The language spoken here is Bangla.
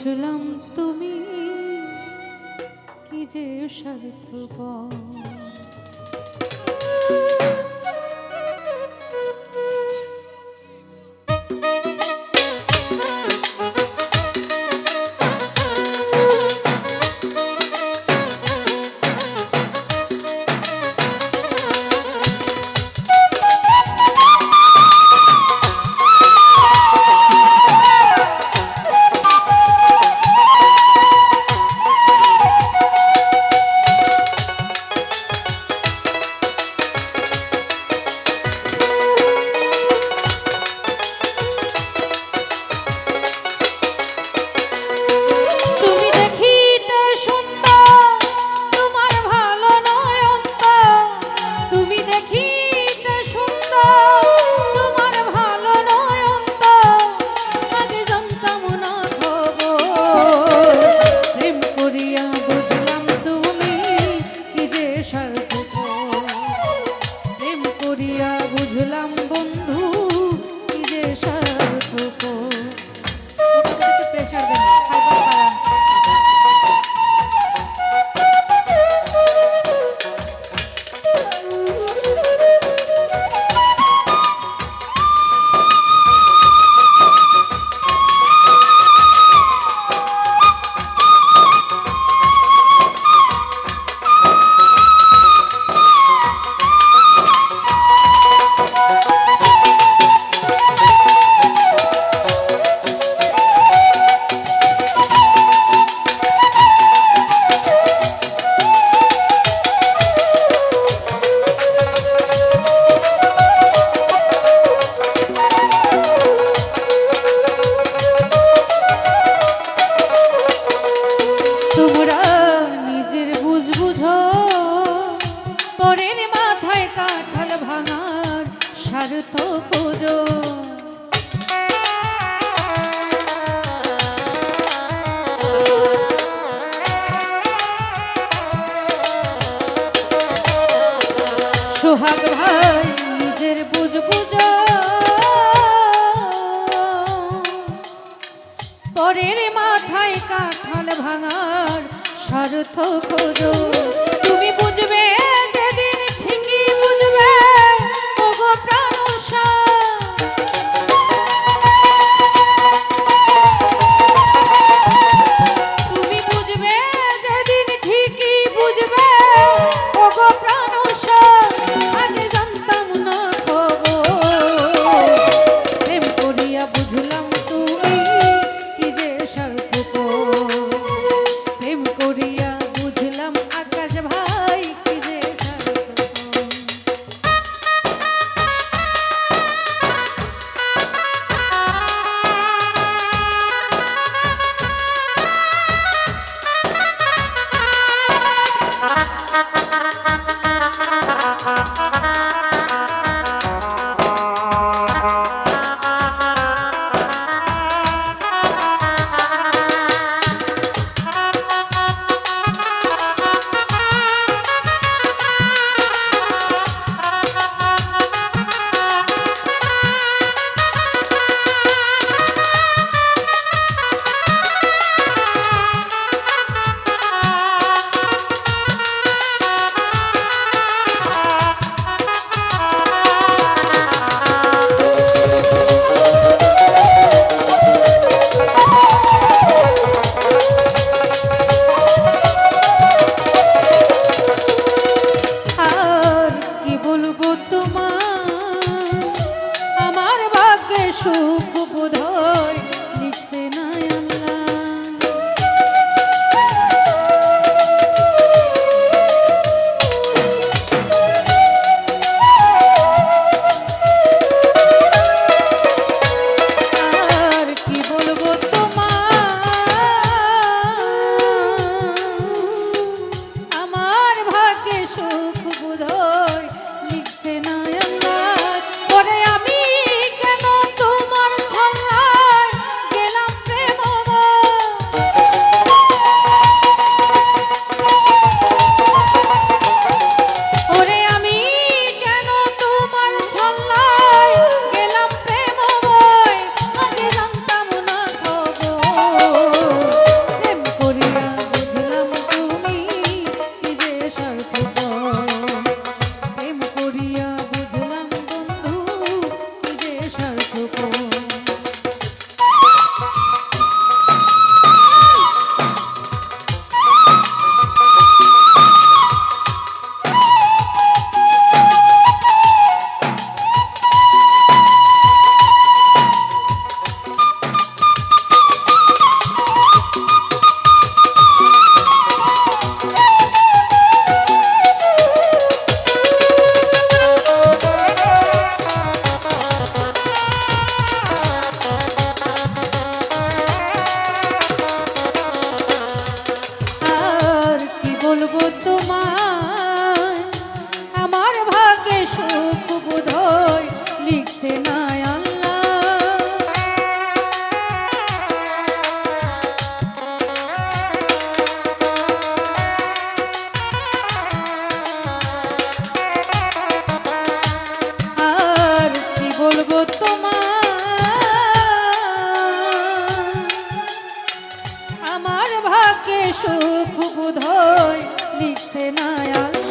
বুঝলাম তুমি কি যে স্বার্থপর। বুঝলাম বন্ধু কি যে স্বার্থপর। প্রেশার দেন স্বার্থ খোঁজো। সোহাগ ভাই নিজের বুঝ বুঝো, পরের মাথায় কাঁঠাল ভাঙার স্বার্থ খোঁজো। তুমি বুঝবে যেদিন ঠিকই বুঝবে ওগো প্রাণসা। তুমি বুঝবে যেদিন ঠিকই বুঝবে ওগো প্রাণসা। আগে জানতাম না খবর, প্রেম করিয়া বুঝলাম তুমি কি যে স্বার্থপর। প্রেম করিয়া বুঝলাম আকাশ ভাই কি যে স্বার্থপর। সুখ বোধয় লিখছে না আল্লাহ। আর কি বলবো তোমার, আমার ভাগ্যে সুখ বোধয় লিখছে না আল্লাহ। ওরে আমি তোমায় আমার ভাগ্যে সুখ বোধহয় লিখছে না আল্লাহ। আর কি বলবো তোমায় আমার ভাগ্যে সুখ বোধহয় লিখছে না আল্লাহ।